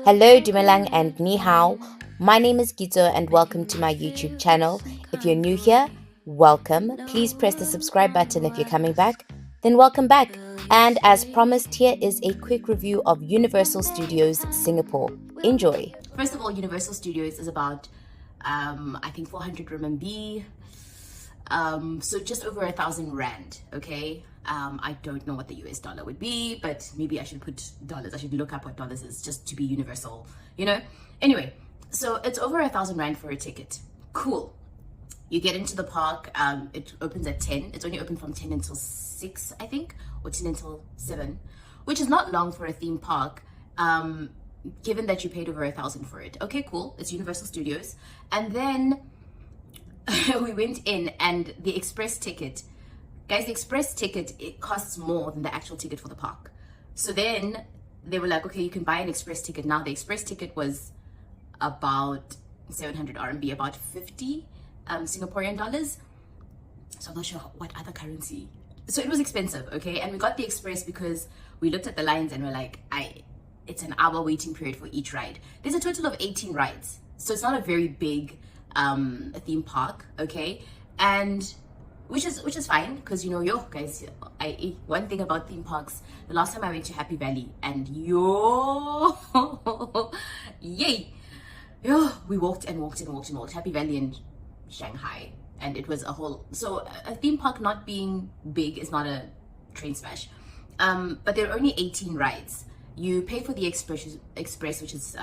Hello, Dumelang and Ni Hao. My name is Gito and welcome to my YouTube channel. If you're new here, welcome. Please press the subscribe button if you're coming back. Then welcome back. And as promised, here is a quick review of Universal Studios Singapore. Enjoy. First of all, Universal Studios is about, I think 400 RMB. So just over 1,000 Rand, okay? I don't know what the US dollar would be, but maybe I should put dollars. I should look up what dollars is just to be universal, you know? Anyway, so it's over 1,000 Rand for a ticket. Cool. You get into the park, it opens at 10. It's only open from 10 until 6, I think, or 10 until 7, which is not long for a theme park, given that you paid over 1,000 for it. Okay, cool. It's Universal Studios. And then we went in and the express ticket, guys, the express ticket, it costs more than the actual ticket for the park. So then they were like, okay, you can buy an express ticket. Now the express ticket was about 700 RMB, about 50 Singaporean dollars. So I'm not sure what other currency. So it was expensive, okay? And we got the express because we looked at the lines and we're like, it's an hour waiting period for each ride. There's a total of 18 rides. So it's not a very big theme park, okay? And which is fine, because you know, yo guys, one thing about theme parks, the last time I went to Happy Valley, and yo yay, yo, we walked and walked and walked and walked Happy Valley in Shanghai, and it was a whole, so a theme park not being big is not a train smash. But there are only 18 rides. You pay for the express, which is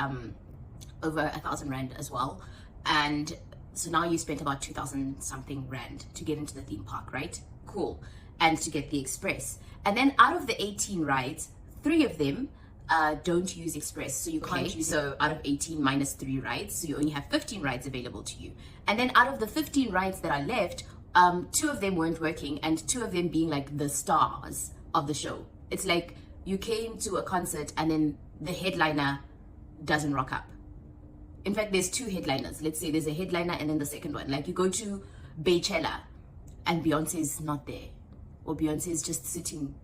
over 1,000 Rand as well, and so now you spent about 2,000 something Rand to get into the theme park, right? Cool. And to get the express. And then out of the 18 rides, 3 of them don't use express. So you can't use, so out of 18 minus 3 rides, so you only have 15 rides available to you. And then out of the 15 rides that are left, 2 of them weren't working, and 2 of them being like the stars of the show. It's like you came to a concert and then the headliner doesn't rock up. In fact, there's 2 headliners. Let's say there's a headliner and then the second one. Like you go to Beychella and Beyonce's not there. Or Beyonce is just sitting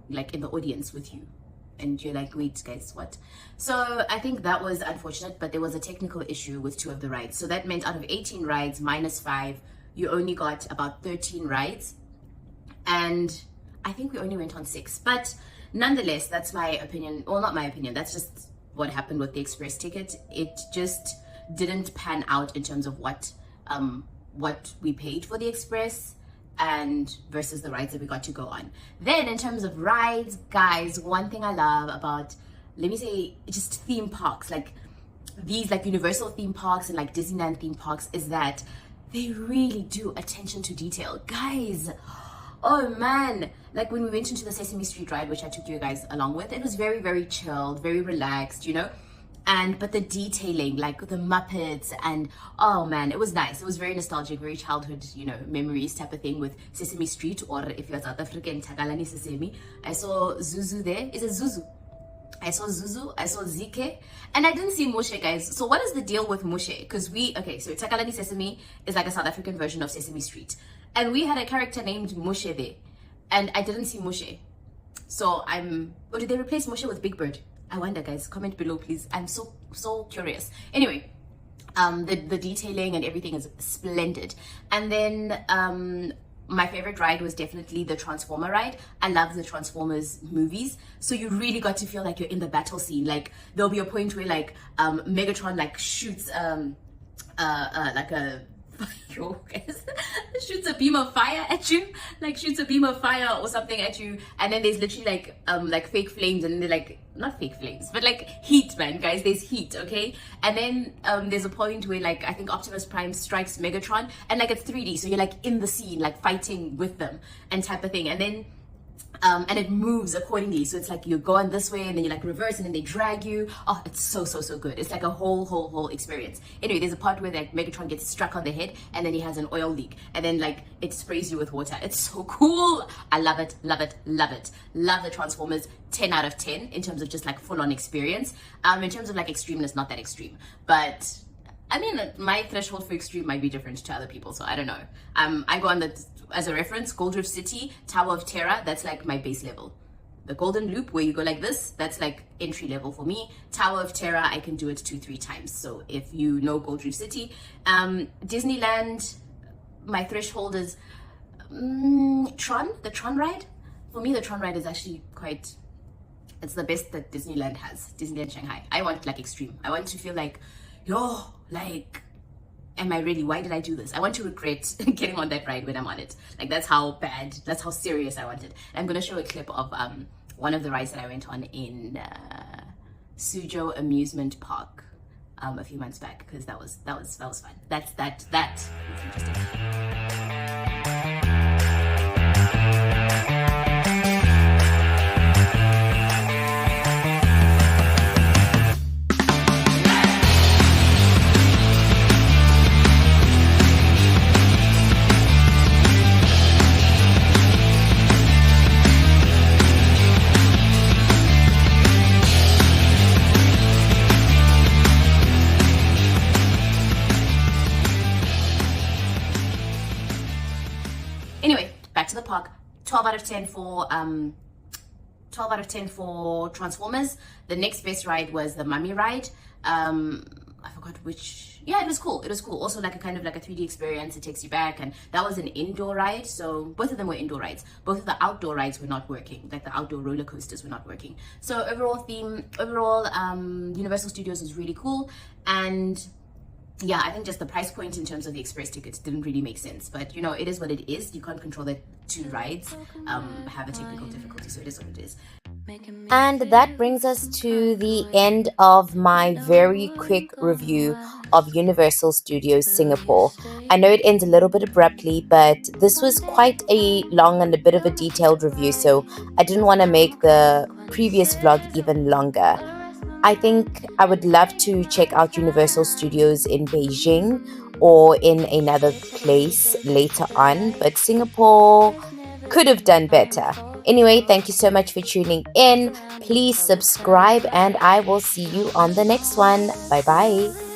like in the audience with you. And you're like, wait guys, what? So I think that was unfortunate, but there was a technical issue with 2 of the rides. So that meant out of 18 rides minus 5, you only got about 13 rides. And I think we only went on 6. But nonetheless, that's my opinion. Well, not my opinion. That's just what happened with the express ticket. It just didn't pan out in terms of what we paid for the express and versus the rides that we got to go on. Then in terms of rides, guys, one thing I love about, let me say, just theme parks, like these like Universal theme parks and like Disneyland theme parks, is that they really do attention to detail, guys. Oh man, like when we went into the Sesame Street ride, which I took you guys along with, it was very, very chilled, very relaxed, you know? But the detailing, like the Muppets, and oh man, it was nice. It was very nostalgic, very childhood, you know, memories type of thing with Sesame Street, or if you're South African, Takalani Sesame. I saw Zuzu there. Is it Zuzu? I saw Zuzu, I saw Zike, and I didn't see Moshe, guys. So what is the deal with Moshe? Because so Takalani Sesame is like a South African version of Sesame Street. And we had a character named Moshe there, and I didn't see Moshe. So or did they replace Moshe with Big Bird? I wonder, guys. Comment below, please. I'm so curious. Anyway, the detailing and everything is splendid. And then my favorite ride was definitely the Transformer ride. I love the Transformers movies, so you really got to feel like you're in the battle scene. Like there'll be a point where like Megatron like shoots like a shoots a beam of fire at you, like shoots a beam of fire or something at you, and then there's literally like fake flames, and then they're like, not fake flames, but like heat, man, guys, there's heat, okay? And then there's a point where like I think Optimus Prime strikes Megatron, and like it's 3D, so you're like in the scene, like fighting with them and type of thing, and then and it moves accordingly, so it's like you go on this way and then you like reverse and then they drag you. Oh, it's so good. It's like a whole experience. Anyway, there's a part where like Megatron gets struck on the head and then he has an oil leak, and then like it sprays you with water. It's so cool. I love it. Love the Transformers. 10 out of 10 in terms of just like full-on experience. In terms of like extremeness, not that extreme, but I mean, my threshold for extreme might be different to other people, so I don't know. I go on as a reference, Gold Reef City, Tower of Terror, that's like my base level. the golden loop where you go like this, that's like entry level for me. Tower of Terror, I can do it 2-3 times. So if you know Gold Reef City, Disneyland, my threshold is the Tron ride. For me, the Tron ride is actually quite, it's the best that Disneyland has. Disneyland Shanghai. I want like extreme. I want to feel like, yo, like, am I really, why did I do this? I want to regret getting on that ride when I'm on it. Like, that's how bad, that's how serious I want it. I'm going to show a clip of one of the rides that I went on in Suzhou Amusement Park a few months back, because that was fun. That was interesting. Anyway, back to the park. 12 out of 10 for 12 out of 10 for Transformers. The next best ride was the Mummy ride. I forgot which. Yeah, it was cool. It was cool. Also like a kind of like a 3D experience. It takes you back, and that was an indoor ride. So both of them were indoor rides. Both of the outdoor rides were not working. Like the outdoor roller coasters were not working. So overall, Universal Studios was really cool. And yeah, I think just the price point in terms of the express tickets didn't really make sense. But you know, it is what it is. You can't control that two rides have a technical difficulty, so it is what it is. And that brings us to the end of my very quick review of Universal Studios Singapore. I know it ends a little bit abruptly, but this was quite a long and a bit of a detailed review, so I didn't want to make the previous vlog even longer. I think I would love to check out Universal Studios in Beijing or in another place later on, but Singapore could have done better. Anyway, thank you so much for tuning in. Please subscribe, and I will see you on the next one. Bye bye.